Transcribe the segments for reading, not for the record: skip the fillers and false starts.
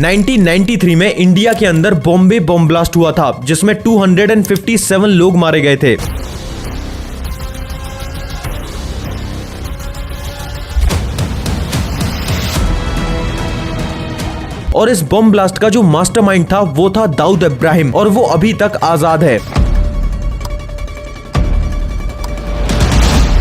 1993 में इंडिया के अंदर बॉम्बे बॉम्ब ब्लास्ट हुआ था जिसमें 257 लोग मारे गए थे। और इस बॉम्ब ब्लास्ट का जो मास्टरमाइंड था वो था दाऊद इब्राहिम और वो अभी तक आजाद है।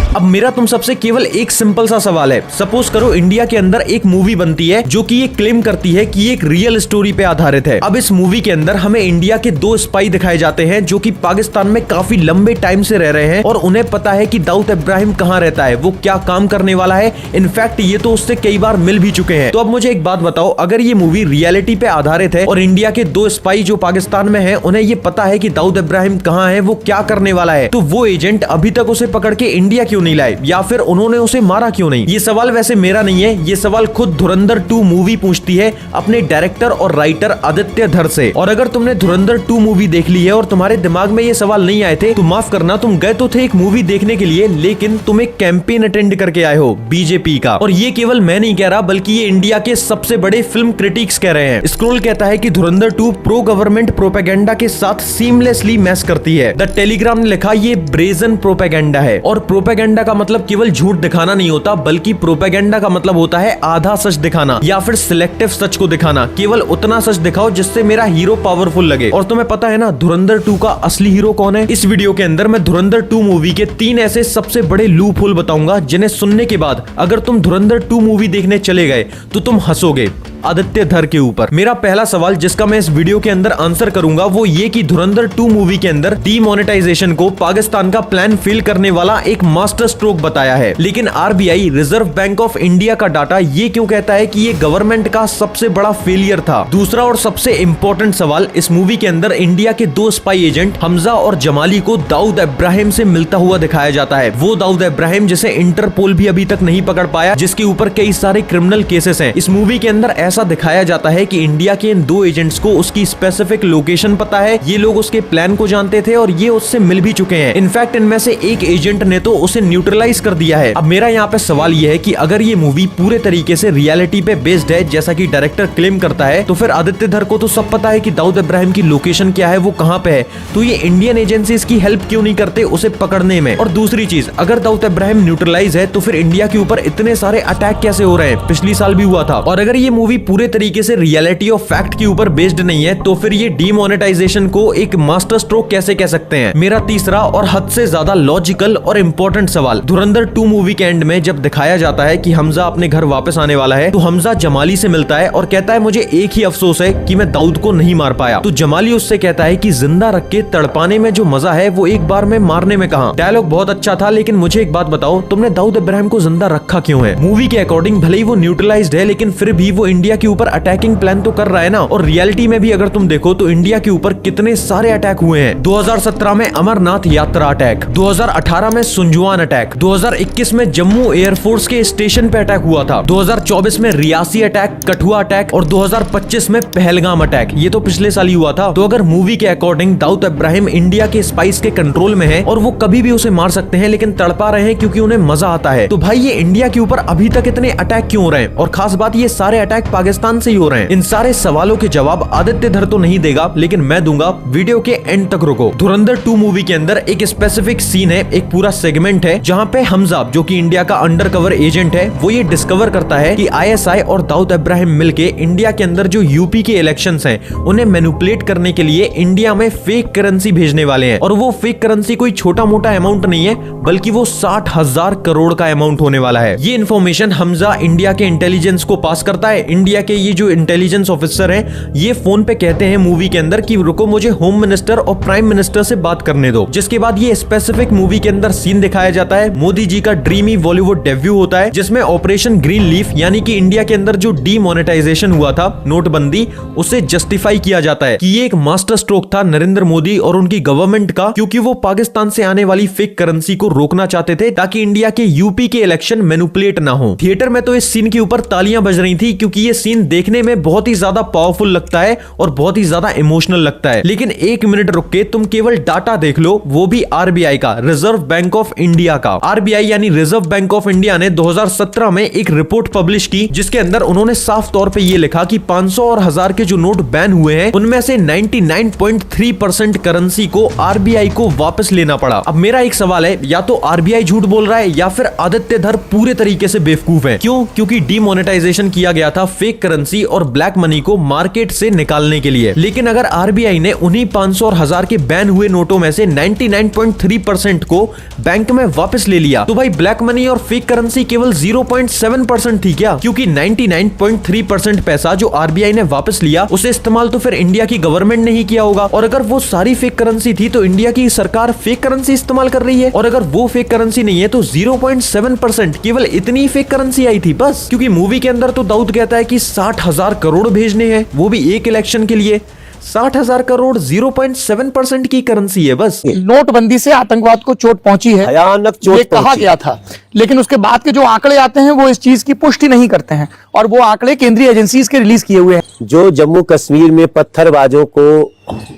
अब मेरा तुम सबसे केवल एक सिंपल सा सवाल है। सपोज करो इंडिया के अंदर एक मूवी बनती है जो कि ये क्लेम करती है कि ये एक रियल स्टोरी पे आधारित है। अब इस मूवी के अंदर हमें इंडिया के 2 स्पाई दिखाए जाते हैं जो कि पाकिस्तान में काफी लंबे टाइम से रह रहे हैं और उन्हें पता है कि दाऊद इब्राहिम कहाँ रहता है, वो क्या काम करने वाला है। इनफैक्ट ये तो उससे कई बार मिल भी चुके हैं। तो अब मुझे एक बात बताओ, अगर ये मूवी रियलिटी पे आधारित है और इंडिया के 2 स्पाई जो पाकिस्तान में है उन्हें ये पता है कि दाऊद इब्राहिम कहाँ है, वो क्या करने वाला है, तो वो एजेंट अभी तक उसे पकड़ के इंडिया क्यों नहीं लाए या फिर उन्होंने उसे मारा क्यों नहीं। ये सवाल वैसे मेरा नहीं है, ये सवाल खुद धुरंधर 2 मूवी पूछती है अपने डायरेक्टर और राइटर आदित्य धर से। और अगर तुमने धुरंधर 2 मूवी देख ली है और तुम्हारे दिमाग में ये सवाल नहीं आए थे तो माफ करना, तुम गए तो थे एक मूवी देखने के लिए लेकिन तुम एक कैंपेन अटेंड करके आए हो बीजेपी का। और ये केवल मैं नहीं कह रहा बल्कि ये इंडिया के सबसे बड़े फिल्म क्रिटिक्स कह रहे हैं। स्क्रोल कहता है कि धुरंधर 2 प्रो गवर्नमेंट प्रोपेगेंडा के साथ सीमलेसली मैच करती है। द टेलीग्राम ने लिखा ये ब्रेजन प्रोपेगेंडा है। और प्रोपेगेंडा का मतलब केवल झूठ दिखाना नहीं होता बल्कि प्रोपेगेंडा का मतलब होता है आधा सच दिखाना या फिर सिलेक्टिव सच को दिखाना। केवल उतना सच दिखाओ जिससे मेरा हीरो पावरफुल लगे। और तुम्हें पता है ना धुरंधर 2 का असली हीरो कौन है? इस वीडियो के अंदर मैं धुरंधर 2 मूवी के 3 ऐसे सबसे बड़े लूप होल बताऊंगा जिन्हें सुनने के बाद अगर तुम धुरंधर 2 मूवी देखने चले गए तो तुम हंसोगे आदित्य धर के ऊपर। मेरा पहला सवाल जिसका मैं इस वीडियो के अंदर आंसर करूंगा वो ये कि धुरंधर 2 मूवी के अंदर डीमोनेटाइजेशन को पाकिस्तान का प्लान फेल करने वाला एक मास्टर स्ट्रोक बताया है, लेकिन RBI reserve bank of India का डाटा ये क्यों कहता है कि ये गवर्नमेंट का सबसे बड़ा फेलियर था। दूसरा और सबसे इंपॉर्टेंट सवाल, इस मूवी के अंदर इंडिया के 2 स्पाई एजेंट हमजा और जमाली को दाऊद इब्राहिम से मिलता हुआ दिखाया जाता है। वो दाऊद इब्राहिम जिसे इंटरपोल भी अभी तक नहीं पकड़ पाया, जिसके ऊपर कई सारे क्रिमिनल केसेस हैं। इस मूवी के अंदर ऐसा दिखाया जाता है कि इंडिया के इन 2 एजेंट्स को उसकी स्पेसिफिक लोकेशन पता है, ये लोग उसके प्लान को जानते थे और ये उससे मिल भी चुके हैं। इनफैक्ट इनमें से एक एजेंट ने तो उसे न्यूट्रलाइज कर दिया है। अब मेरा यहाँ पे सवाल ये है कि अगर ये मूवी पूरे तरीके से रियलिटी पे बेस्ड है जैसा कि डायरेक्टर क्लेम करता है तो फिर आदित्य धर को तो सब पता है कि दाऊद इब्राहिम की लोकेशन क्या है, वो कहाँ पे है, तो ये इंडियन एजेंसीज की हेल्प क्यों नहीं करते उसे पकड़ने में। और दूसरी चीज, अगर दाऊद इब्राहिम न्यूट्रलाइज है तो फिर इंडिया के ऊपर इतने सारे अटैक कैसे हो रहे हैं? पिछली साल भी हुआ था। और अगर ये मूवी पूरे तरीके से रियलिटी और फैक्ट के ऊपर बेस्ड नहीं है तो फिर ये डीमोनेटाइजेशन को एक मास्टर स्ट्रोक कैसे कह सकते हैं? मेरा तीसरा और हद से ज्यादा लॉजिकल और इंपॉर्टेंट सवाल, धुरंधर 2 मूवी के एंड में जब दिखाया जाता है कि हमजा अपने घर वापस आने वाला है तो हमजा जमाली से मिलता है और कहता है मुझे एक ही अफसोस है कि मैं दाऊद को नहीं मार पाया। तो जमाली उससे कहता है कि जिंदा रख के तड़पाने में जो मजा है वो एक बार में मारने में कहां। डायलॉग बहुत अच्छा था, लेकिन मुझे एक बात बताओ, तुमने दाऊद इब्राहिम को जिंदा रखा क्यों है? मूवी के अकॉर्डिंग भले ही वो न्यूट्रलाइज्ड है लेकिन फिर भी वो इंडिया के ऊपर अटैकिंग प्लान तो कर रहा है ना। और रियलिटी में भी अगर तुम देखो तो इंडिया के ऊपर कितने सारे अटैक हुए हैं। 2017 में अमरनाथ यात्रा अटैक, 2018 में सुंजवान अटैक, 2021 में जम्मू एयरफोर्स के स्टेशन पे अटैक हुआ था, 2024 में रियासी अटैक, कठुआ अटैक और 2025 में पहलगाम अटैक। ये तो पिछले साल ही हुआ था। तो अगर मूवी के अकॉर्डिंग दाऊद इब्राहिम इंडिया के स्पाइस के कंट्रोल में है और वो कभी भी उसे मार सकते हैं लेकिन तड़पा रहे हैं क्योंकि उन्हें मजा आता है, तो भाई ये इंडिया के ऊपर अभी तक इतने अटैक क्यों हो रहे हैं? और खास बात, ये सारे अटैक पाकिस्तान से ही हो रहे हैं। इन सारे सवालों के जवाब आदित्य धर तो नहीं देगा लेकिन मैं दूंगा। वीडियो के एंड तक रुको। धुरंधर 2 मूवी के अंदर एक स्पेसिफिक सीन है, एक पूरा सेगमेंट है जहां पे हमजा जो कि इंडिया का अंडरकवर एजेंट है वो ये डिस्कवर करता है कि आईएसआई और दाऊद इब्राहिम मिलके इंडिया के अंदर जो यूपी के इलेक्शंस हैं उन्हें मैनिपुलेट करने के लिए इंडिया में फेक करेंसी भेजने वाले हैं। और वो फेक करेंसी कोई छोटा मोटा अमाउंट नहीं है बल्कि वो 60,000 करोड़ का अमाउंट होने वाला है। ये इन्फॉर्मेशन हमजा इंडिया के इंटेलिजेंस को पास करता है। इंडिया के ये जो इंटेलिजेंस ऑफिसर हैं ये फोन पे कहते हैं मूवी के अंदर कि रुको, मुझे होम मिनिस्टर और प्राइम मिनिस्टर से बात करने दो। जिसके बाद ये स्पेसिफिक मूवी के अंदर सीन दिखाया जाता है। मोदी जी का ड्रीमी बॉलीवुड डेब्यू होता है जिसमें ऑपरेशन ग्रीन लीफ यानी कि इंडिया के अंदर जो डीमोनेटाइजेशन हुआ था, नोटबंदी, उसे जस्टिफाई किया जाता है कि ये एक मास्टर स्ट्रोक था नरेंद्र मोदी और उनकी गवर्नमेंट का, क्योंकि वो पाकिस्तान से आने वाली फेक करेंसी को रोकना चाहते थे ताकि इंडिया के यूपी के इलेक्शन मैनिपुलेट ना हो। थिएटर में तो इस सीन के ऊपर तालियां बज रही थी क्योंकि ये सीन देखने में बहुत ही ज्यादा पावरफुल लगता है और बहुत ही ज्यादा इमोशनल लगता है। लेकिन एक मिनट रुक के तुम केवल डाटा देख लो, वो भी आरबीआई का, रिजर्व बैंक ऑफ इंडिया का। आरबीआई यानी रिजर्व बैंक ऑफ इंडिया ने 2017 में एक रिपोर्ट पब्लिश की जिसके अंदर उन्होंने साफ तौर पे ये लिखा कि 500 और 1000 के जो नोट बैन हुए हैं उनमें से 99.3% करेंसी को आरबीआई को वापस लेना पड़ा। अब मेरा एक सवाल है, या तो आरबीआई झूठ बोल रहा है या फिर आदित्य धर पूरे तरीके से बेवकूफ है। क्यों? क्योंकि डीमोनेटाइजेशन किया गया था फेक करेंसी और ब्लैक मनी को मार्केट से निकालने के लिए। लेकिन अगर आरबीआई ने उन्हीं 500 और 1000 के बैन हुए नोटों में से 99.3% को बैंक में वापस ले लिया तो भाई ब्लैक मनी और फेक करेंसी केवल 0.7% थी क्या? क्योंकि 99.3% पैसा जो आरबीआई ने वापस लिया उसे इस्तेमाल तो फिर इंडिया की गवर्नमेंट ने ही किया होगा। और अगर वो सारी फेक करेंसी थी तो इंडिया की सरकार फेक करेंसी इस्तेमाल कर रही है। और अगर वो फेक करेंसी नहीं है तो 0.7% केवल इतनी फेक करेंसी आई थी बस। क्योंकि मूवी के अंदर तो दाऊद कहता है कि 60,000 करोड़ भेजने हैं, वो भी एक इलेक्शन के लिए। 60,000 करोड़ 0.7% की करेंसी है बस। नोटबंदी से आतंकवाद को चोट पहुंची है, भयानक चोट ये कहा गया था। लेकिन उसके बाद के जो आंकड़े आते हैं वो इस चीज की पुष्टि नहीं करते हैं और वो आंकड़े केंद्रीय एजेंसीज के रिलीज किए हुए हैं। जो जम्मू कश्मीर में पत्थरबाजों को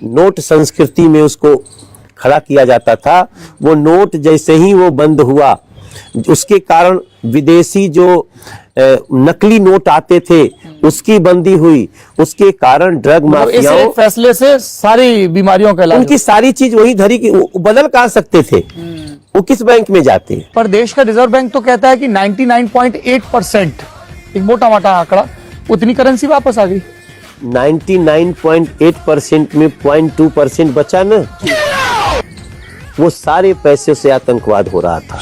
नोट संस्कृति में उसको खड़ा किया जाता था, वो नोट जैसे ही वो बंद हुआ उसके कारण विदेशी जो नकली नोट आते थे उसकी बंदी हुई। उसके कारण ड्रग माफियाओं इस फैसले से सारी बीमारियों का इलाज, उनकी सारी चीज वही धरी कि वो बदल कहाँ सकते थे, वो किस बैंक में जाते। पर देश का रिजर्व बैंक तो कहता है कि 99.8%, एक मोटा मोटा आंकड़ा, उतनी करेंसी वापस आ गई। 99.8% में 0.2% बचा ना, वो सारे पैसे से आतंकवाद हो रहा था।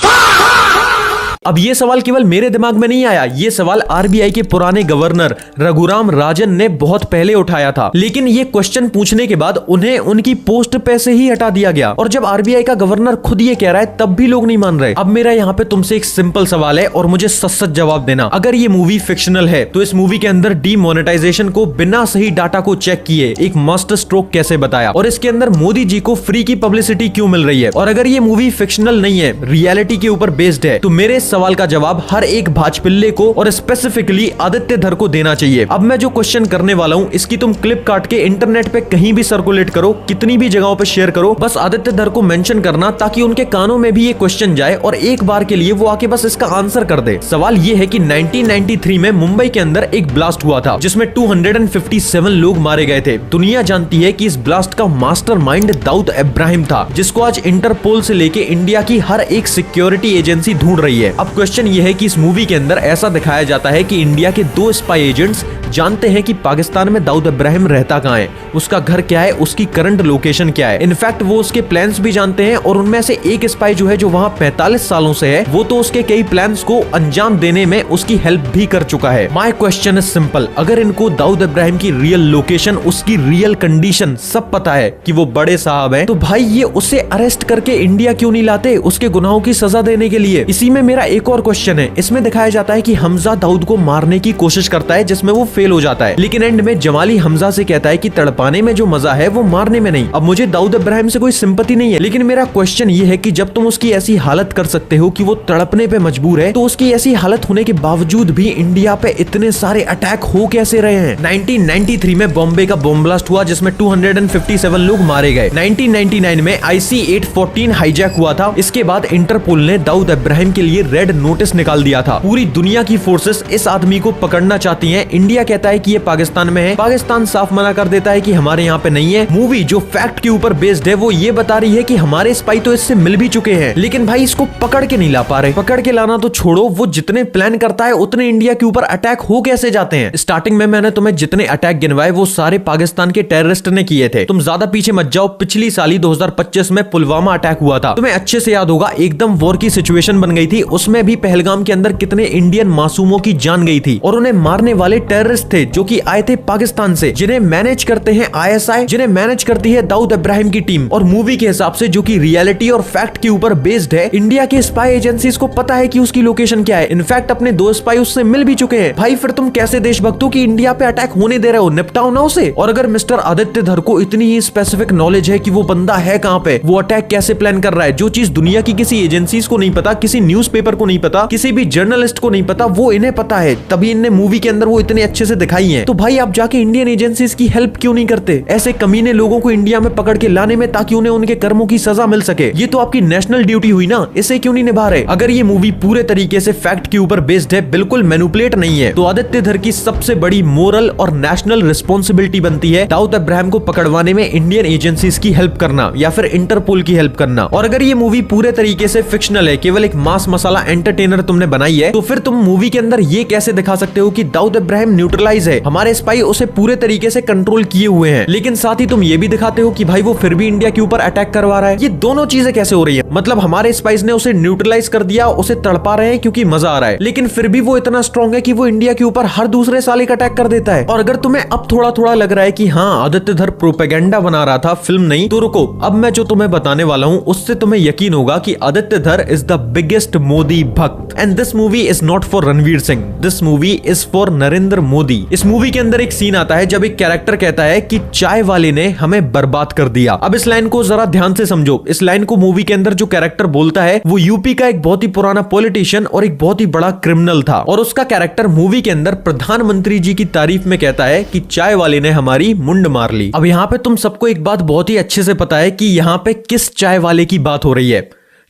अब ये सवाल केवल मेरे दिमाग में नहीं आया, ये सवाल आरबीआई के पुराने गवर्नर रघुराम राजन ने बहुत पहले उठाया था। लेकिन ये क्वेश्चन पूछने के बाद उन्हें उनकी पोस्ट पे से ही हटा दिया गया। और जब आरबीआई का गवर्नर खुद ये कह रहा है तब भी लोग नहीं मान रहे। अब मेरा यहाँ पे तुमसे एक सिंपल सवाल है और मुझे सच जवाब देना। अगर ये मूवी फिक्शनल है तो इस मूवी के अंदर डीमोनेटाइजेशन को बिना सही डाटा को चेक किए एक मास्टर स्ट्रोक कैसे बताया, और इसके अंदर मोदी जी को फ्री की पब्लिसिटी क्यों मिल रही है? और अगर ये मूवी फिक्शनल नहीं है, रियलिटी के ऊपर बेस्ड है, तो मेरे सवाल का जवाब हर एक भाजपिल्ले को और स्पेसिफिकली आदित्य धर को देना चाहिए। अब मैं जो क्वेश्चन करने वाला हूँ इसकी तुम क्लिप काट के इंटरनेट पे कहीं भी सर्कुलेट करो, कितनी भी जगहों पे शेयर करो, बस आदित्य धर को मेंशन करना ताकि उनके कानों में भी ये क्वेश्चन जाए और एक बार के लिए वो आके बस इसका आंसर कर दे। सवाल ये है कि 1993 में मुंबई के अंदर एक ब्लास्ट हुआ था जिसमें 257 लोग मारे गए थे। दुनिया जानती है कि इस ब्लास्ट का मास्टरमाइंड दाऊद इब्राहिम था, जिसको आज इंटरपोल से लेके इंडिया की हर एक सिक्योरिटी एजेंसी ढूंढ रही है। अब क्वेश्चन ये है कि इस मूवी के अंदर ऐसा दिखाया जाता है कि इंडिया के 2 स्पाई एजेंट्स जानते हैं कि पाकिस्तान में दाऊद इब्राहिम रहता कहाँ है, उसका घर क्या है, उसकी करंट लोकेशन क्या है। इनफैक्ट वो उसके प्लान्स भी जानते हैं और उनमें से एक स्पाई जो है जो वहाँ 45 सालों से है, वो तो उसके कई प्लान्स को अंजाम देने में उसकी हेल्प भी कर चुका है। माय क्वेश्चन इज सिंपल, अगर इनको दाऊद इब्राहिम की रियल लोकेशन, उसकी रियल कंडीशन सब पता है कि वो बड़े साहब हैं, तो भाई ये उसे अरेस्ट करके इंडिया क्यों नहीं लाते उसके गुनाहों की सजा देने के लिए? इसी में मेरा एक और क्वेश्चन है। इसमें दिखाया जाता है कि हमजा दाऊद को मारने की कोशिश करता है जिसमें वो फेल हो जाता है, लेकिन एंड में जमाली हमजा से कहता है कि तड़पाने में जो मजा है वो मारने में नहीं। अब मुझे दाऊद इब्राहिम से कोई सिंपैथी नहीं है, लेकिन मेरा क्वेश्चन ये है कि जब तुम उसकी ऐसी हालत कर सकते हो कि वो तड़पने पे मजबूर है, तो उसकी ऐसी हालत होने के बावजूद भी इंडिया पे इतने सारे अटैक हो कैसे रहे हैं? 1993 में बॉम्बे का बॉम्ब ब्लास्ट हुआ जिसमें 257 लोग मारे गए। 1999 में IC-814 हाईजैक हुआ था। इसके बाद इंटरपोल ने दाऊद इब्राहिम के लिए रेड नोटिस निकाल दिया था। पूरी दुनिया की फोर्सेस इस आदमी को पकड़ना चाहती हैं। इंडिया कहता है कि ये पाकिस्तान में है, पाकिस्तान साफ मना कर देता है कि हमारे यहाँ पे नहीं है। मूवी जो फैक्ट के ऊपर बेस्ड है वो ये बता रही है कि हमारे स्पाई तो इससे मिल भी चुके हैं, लेकिन भाई इसको पकड़ के नहीं ला पा रहे। पकड़ के लाना तो छोड़ो, वो जितने प्लान करता है उतने इंडिया के ऊपर अटैक हो कैसे जाते हैं? स्टार्टिंग में मैंने तुम्हें जितने अटैक गिनवाए वो सारे पाकिस्तान के टेररिस्ट ने किए थे। तुम ज्यादा पीछे मत जाओ, पिछली साल 2025 में पुलवामा अटैक हुआ था, तुम्हें अच्छे से याद होगा, एकदम वॉर की सिचुएशन बन गई थी। उसमें भी पहलगाम के अंदर कितने इंडियन मासूमों की जान गई थी और उन्हें मारने वाले टेररिस्ट थे जो कि आए थे पाकिस्तान से, जिन्हें मैनेज करते हैं ISI, जिन्हें मैनेज करती है दाऊद इब्राहिम की टीम। और मूवी के हिसाब से जो कि रियलिटी और फैक्ट के ऊपर बेस्ड है, इंडिया के स्पाई एजेंसीज को पता है कि उसकी लोकेशन क्या है। इनफैक्ट अपने 2 स्पाई उससे मिल भी चुके हैं। भाई फिर तुम कैसे देशभक्त हो कि इंडिया पे अटैक होने दे रहे हो? निपटाओ ना उसे। और अगर मिस्टर आदित्य धर को इतनी ही स्पेसिफिक नॉलेज है कि वो बंदा है कहाँ पे, वो अटैक कैसे प्लान कर रहा है, जो चीज दुनिया की किसी एजेंसीज को नहीं पता, किसी न्यूज़पेपर को नहीं पता, किसी भी जर्नलिस्ट को नहीं पता, वो इन्हें पता है, तभी इन्हें मूवी के अंदर वो इतने अच्छे से दिखाई है। तो भाई आप जाके इंडियन एजेंसीज की हेल्प क्यों नहीं करते ऐसे कमीने लोगों को इंडिया में पकड़ के लाने में, ताकि उन्हें उनके कर्मों की सजा मिल सके? ये तो आपकी नेशनल ड्यूटी हुई ना, इसे क्यों नहीं निभा रहे? अगर ये मूवी पूरे तरीके से फैक्ट के ऊपर बेस्ड है, बिल्कुल मैनिपुलेट नहीं है, तो आदित्य धर की सबसे बड़ी मोरल और नेशनल रिस्पॉन्सिबिलिटी बनती है दाऊद इब्राहिम को पकड़वाने में इंडियन एजेंसीज की हेल्प करना या फिर इंटरपोल की हेल्प करना। और अगर ये मूवी पूरे तरीके से फिक्शनल है, केवल एक मास मसाला एंटरटेनर तुमने बनाई है, तो फिर तुम मूवी के अंदर ये कैसे दिखा सकते हो कि दाऊद इब्राहिम न्यूट्रलाइज है, हमारे स्पाई उसे पूरे तरीके से कंट्रोल किए हुए हैं, लेकिन साथ ही तुम ये भी दिखाते हो कि भाई वो फिर भी इंडिया के ऊपर अटैक करवा रहा है? ये दोनों चीजें कैसे हो रही है? मतलब हमारे स्पाइस ने उसे न्यूट्रलाइज कर दिया, उसे तड़पा रहे हैं क्योंकि मजा आ रहा है, लेकिन फिर भी वो इतना स्ट्रॉन्ग है कि वो इंडिया के ऊपर हर दूसरे साल एक अटैक कर देता है। और अगर तुम्हें अब थोड़ा थोड़ा लग रहा है कि हाँ आदित्य धर प्रोपेगेंडा बना रहा था, फिल्म नहीं, तो रुको, अब मैं जो तुम्हें बताने वाला हूँ उससे तुम्हें यकीन होगा कि आदित्य धर इज द बिगेस्ट मोदी भक्त। And this movie is not for Ranveer Singh, this movie is for Narendra Modi. इस मूवी के अंदर एक सीन आता है जब एक कैरेक्टर कहता है कि चाय वाले ने हमें बर्बाद कर दिया। अब इस लाइन को जरा ध्यान से समझो। इस लाइन को मूवी के अंदर जो कैरेक्टर बोलता है वो यूपी का एक बहुत ही पुराना पॉलिटिशियन और एक बहुत ही बड़ा क्रिमिनल था, और उसका कैरेक्टर मूवी के अंदर प्रधानमंत्री जी की तारीफ में कहता है कि चाय वाले ने हमारी मुंड मार ली। अब यहाँ पे तुम सबको एक बात बहुत ही अच्छे से पता है कि यहाँ पे किस चाय वाले की बात हो रही है,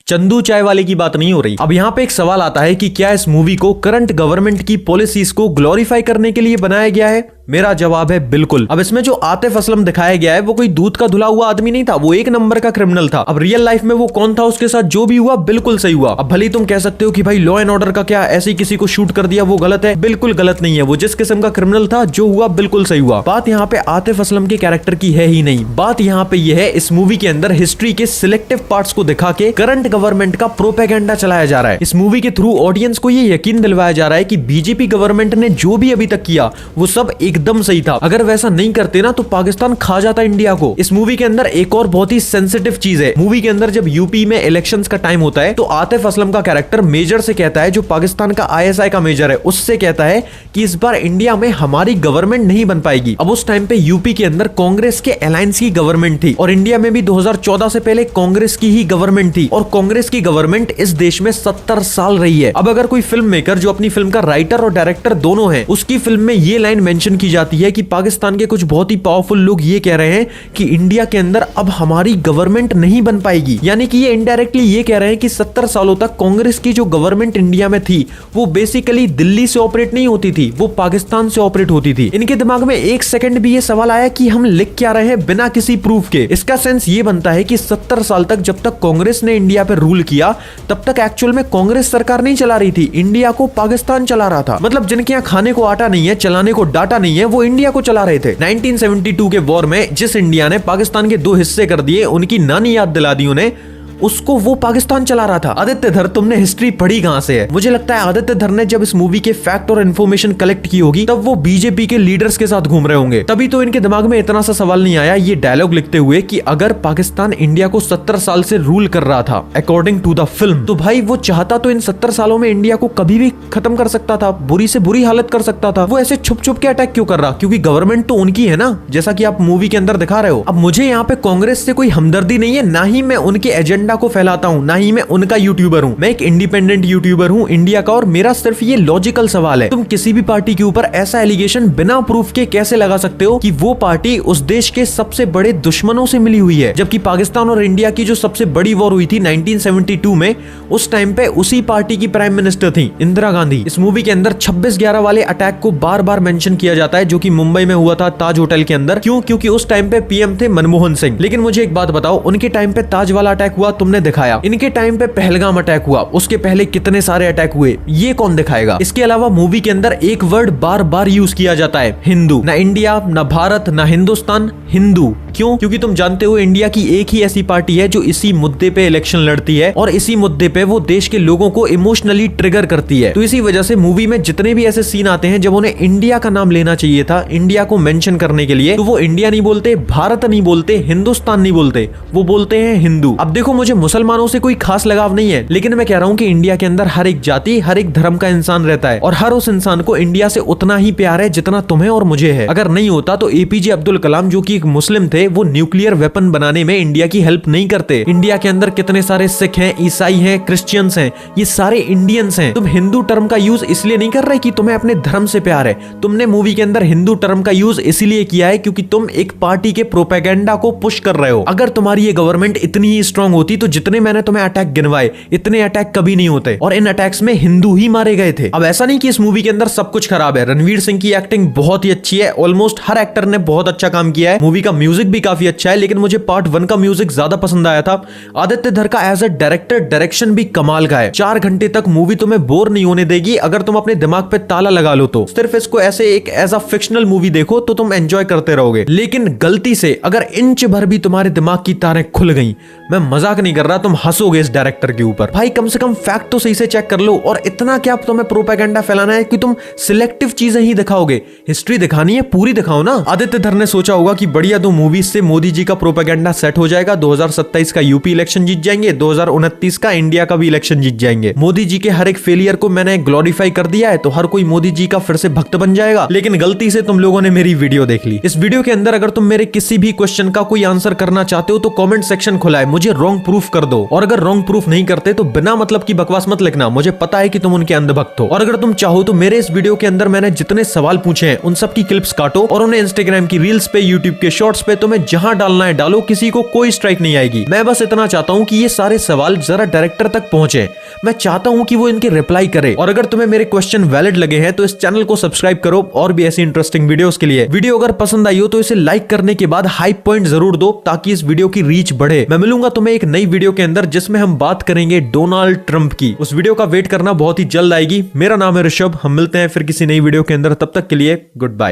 चंदू चाय वाले की बात नहीं हो रही। अब यहाँ पे एक सवाल आता है कि क्या इस मूवी को करंट गवर्नमेंट की पॉलिसीज को ग्लोरीफाई करने के लिए बनाया गया है? मेरा जवाब है बिल्कुल। अब इसमें जो आतिफ असलम दिखाया गया है वो कोई दूध का धुला हुआ आदमी नहीं था, वो एक नंबर का क्रिमिनल था। अब रियल लाइफ में वो कौन था, उसके साथ जो भी हुआ बिल्कुल सही हुआ। अब भले तुम कह सकते हो कि भाई लॉ एंड ऑर्डर का क्या, ऐसे ही किसी को शूट कर दिया वो गलत है, बिल्कुल गलत नहीं है। वो जिस किस्म का क्रिमिनल था, जो हुआ बिल्कुल सही हुआ। बात यहाँ पे आतिफ असलम के कैरेक्टर की है ही नहीं, बात यहाँ पे यह है इस मूवी के अंदर हिस्ट्री के सिलेक्टिव पार्ट्स को दिखा के करंट गवर्नमेंट का प्रोपेगेंडा चलाया जा रहा है। इस मूवी के थ्रू ऑडियंस को ये यकीन दिलवाया जा रहा है कि बीजेपी गवर्नमेंट ने जो भी अभी तक किया वो सब एकदम सही था। अगर वैसा नहीं करते ना तो पाकिस्तान खा जाता इंडिया को। इस मूवी के अंदर एक और बहुत ही सेंसिटिव चीज है। मूवी के अंदर जब यूपी में इलेक्शंस का टाइम होता है तो आतिफ असलम का कैरेक्टर मेजर से कहता है, जो पाकिस्तान का आईएसआई का मेजर है, उससे कहता है कि इस बार इंडिया में हमारी गवर्नमेंट नहीं बन पाएगी। अब उस टाइम पे यूपी के अंदर कांग्रेस के अलायंस की गवर्नमेंट थी और इंडिया में भी 2014 से पहले कांग्रेस की ही गवर्नमेंट थी, और कांग्रेस की गवर्नमेंट इस देश में 70 साल रही है। अब अगर कोई फिल्म मेकर जो अपनी फिल्म का राइटर और डायरेक्टर दोनों है, उसकी फिल्म में ये लाइन मेंशन की जाती है कि पाकिस्तान के कुछ बहुत ही पावरफुल लोग ये कह रहे हैं कि इंडिया के अंदर अब हमारी गवर्नमेंट नहीं बन पाएगी, यानी कि ये इनडायरेक्टली ये कह रहे हैं कि 70 सालों तक कांग्रेस की जो गवर्नमेंट इंडिया में थी वो बेसिकली दिल्ली से ऑपरेट नहीं होती थी, वो पाकिस्तान से ऑपरेट होती थी। इनके दिमाग में एक सेकंड भी ये सवाल आया कि हम लिख क्या रहे हैं बिना किसी प्रूफ के। इसका सेंस ये बनता है कि 70 साल तक जब तक कांग्रेस ने इंडिया पर रूल किया तब तक एक्चुअल में कांग्रेस सरकार नहीं चला रही थी, इंडिया को पाकिस्तान चला रहा था। मतलब जिनके यहाँ खाने को आटा नहीं है, चलाने को डाटा नहीं है, वो इंडिया को चला रहे थे। 1972 के वॉर में जिस इंडिया ने पाकिस्तान के 2 हिस्से कर दिए, उनकी नानी याद दिला दी उन्हें, उसको वो पाकिस्तान चला रहा था। आदित्य धर तुमने हिस्ट्री पढ़ी कहां से है? मुझे लगता है आदित्य धर ने जब इस मूवी के फैक्ट और इन्फॉर्मेशन कलेक्ट की होगी तब वो बीजेपी के लीडर्स के साथ घूम रहे होंगे, तभी तो इनके दिमाग में इतना सा सवाल नहीं आया ये डायलॉग लिखते हुए कि अगर पाकिस्तान इंडिया को 70 साल से रूल कर रहा था अकॉर्डिंग टू द फिल्म, तो भाई वो चाहता तो इन 70 सालों में इंडिया को कभी भी खत्म कर सकता था, बुरी से बुरी हालत कर सकता था। वो ऐसे छुप छुप के अटैक क्यों कर रहा? क्योंकि गवर्नमेंट तो उनकी है ना, जैसा कि आप मूवी के अंदर दिखा रहे हो। अब मुझे यहाँ पे कांग्रेस से कोई हमदर्दी नहीं है, ना ही मैं उनके एजेंडा को फैलाता हूँ, ना ही मैं उनका यूट्यूबर हूँ। मैं एक इंडिपेंडेंट यूट्यूबर हूँ इंडिया का, और मेरा सिर्फ ये लॉजिकल सवाल है, तुम किसी भी पार्टी के ऊपर ऐसा एलिगेशन बिना प्रूफ के कैसे लगा सकते हो कि वो पार्टी उस देश के सबसे बड़े दुश्मनों से मिली हुई है, जबकि पाकिस्तान और इंडिया की जो सबसे बड़ी वॉर हुई थी 1972 में, उस टाइम पे उसी पार्टी की प्राइम मिनिस्टर थी इंदिरा गांधी। इस मूवी के अंदर 26/11 वाले अटैक को बार बार मेंशन किया जाता है, जो कि मुंबई में हुआ था ताज होटल के अंदर। क्यों? क्योंकि उस टाइम पे पीएम थे मनमोहन सिंह। लेकिन मुझे एक बात बताओ, उनके टाइम पे ताज वाला अटैक हुआ, तुमने दिखाया। इनके टाइम पे पहलगाम अटैक हुआ, उसके पहले कितने सारे अटैक हुए, ये कौन दिखाएगा? इसके अलावा मूवी के अंदर एक वर्ड बार बार यूज किया जाता है, हिंदू। ना इंडिया, ना भारत, ना हिंदुस्तान, हिंदू। क्यों? क्योंकि तुम जानते हो इंडिया की एक ही ऐसी पार्टी है जो इसी मुद्दे पे इलेक्शन लड़ती है, और इसी मुद्दे पे वो देश के लोगों को इमोशनली ट्रिगर करती है। तो इसी वजह से मूवी में जितने भी ऐसे सीन आते हैं जब उन्हें इंडिया का नाम लेना चाहिए था, इंडिया को मेंशन करने के लिए, तो वो इंडिया नहीं बोलते, भारत नहीं बोलते, हिंदुस्तान नहीं बोलते, वो बोलते हैं हिंदू। अब देखो, मुझे मुसलमानों से कोई खास लगाव नहीं है, लेकिन मैं कह रहा हूँ कि इंडिया के अंदर हर एक जाति, हर एक धर्म का इंसान रहता है, और हर उस इंसान को इंडिया से उतना ही प्यार है जितना तुम्हें और मुझे है। अगर नहीं होता तो एपीजे अब्दुल कलाम, जो कि एक मुस्लिम थे, वो न्यूक्लियर वेपन बनाने में इंडिया की हेल्प नहीं करते। इंडिया के अंदर कितने सारे सिख हैं, ईसाई हैं, क्रिश्चियंस हैं, ये सारे इंडियंस हैं। तुम हिंदू टर्म का यूज इसलिए नहीं कर रहे कि तुम्हें अपने धर्म से प्यार है। तुमने मूवी के अंदर हिंदू टर्म का यूज इसलिए किया है क्योंकि तुम एक पार्टी के प्रोपेगेंडा को पुश कर रहे हो। अगर तुम्हारी ये गवर्नमेंट इतनी ही स्ट्रांग होती तो जितने मैंने तुम्हें अटैक गिनवाए, इतने अटैक कभी नहीं होते और इन अटैक्स में हिंदू ही मारे गए थे। अब ऐसा नहीं कि इस मूवी के अंदर सब कुछ खराब है। रणवीर सिंह की एक्टिंग बहुत ही अच्छी है, ऑलमोस्ट हर एक्टर ने बहुत अच्छा काम किया है। मूवी का म्यूजिक भी काफी अच्छा है, लेकिन मुझे पार्ट 1 का म्यूजिक ज्यादा पसंद आया था। आदित्य धर का एज अ डायरेक्टर डायरेक्शन भी कमाल का है। 4 घंटे तक मूवी तुम्हें बोर नहीं होने देगी अगर तुम अपने दिमाग पे ताला लगा लो तो। सिर्फ इसको ऐसे एक एज अ फिक्शनल मूवी देखो तो तुम एंजॉय करते रहोगे। लेकिन गलती से अगर इंच भर भी तुम्हारे दिमाग की तारें खुल गई, मैं मजाक नहीं कर रहा, तुम हंसोगे इस डायरेक्टर के ऊपर। भाई कम से कम फैक्ट तो सही से चेक कर लो। और इतना क्या तुम्हें प्रोपेगेंडा फैलाना है कि तुम सिलेक्टिव चीजें ही दिखाओगे? हिस्ट्री दिखानी है पूरी दिखाओ ना। आदित्य धर ने सोचा होगा कि बढ़िया 2 मूवीज से मोदी जी का प्रोपेगेंडा सेट हो जाएगा, 2027 का यूपी इलेक्शन जीत जाएंगे, 2029 का इंडिया का भी इलेक्शन जीत जाएंगे। मोदी जी के हर एक फेलियर को मैंने ग्लोरीफाई कर दिया है तो हर कोई मोदी जी का फिर से भक्त बन जाएगा। लेकिन गलती से तुम लोगों ने मेरी वीडियो देख ली। इस वीडियो के अंदर अगर तुम मेरे किसी भी क्वेश्चन का कोई आंसर करना चाहते हो तो कमेंट सेक्शन खुला है, मुझे रॉन्ग प्रूफ कर दो। और अगर रॉन्ग प्रूफ नहीं करते तो बिना मतलब की बकवास मत लिखना, मुझे पता है कि तुम उनके अंधभक्त हो। और अगर तुम चाहो तो मेरे इस वीडियो के अंदर मैंने जितने सवाल पूछे हैं उन सब की क्लिप्स काटो और उन्हें इंस्टाग्राम की रील्स पे, यूट्यूब के शॉर्ट्स पे, तुम्हें जहां डालना है डालो, किसी को कोई स्ट्राइक नहीं आएगी। मैं बस इतना चाहता हूं कि ये सारे सवाल जरा डायरेक्टर तक पहुंचे। मैं चाहता हूं कि वो इनके रिप्लाई करे। और अगर तुम्हें मेरे क्वेश्चन वैलिड लगे हैं तो इस चैनल को सब्सक्राइब करो और भी ऐसी इंटरेस्टिंग वीडियोस के लिए। वीडियो अगर पसंद आई हो तो इसे लाइक करने के बाद हाइप पॉइंट जरूर दो ताकि इस वीडियो की रीच बढ़े। मैं मिलूंगा तुम्हें एक नई वीडियो के अंदर जिसमें हम बात करेंगे डोनाल्ड ट्रंप की। उस वीडियो का वेट करना, बहुत ही जल्द आएगी। मेरा नाम है ऋषभ, हम मिलते हैं फिर किसी नई वीडियो के अंदर। तब तक के लिए गुड बाय।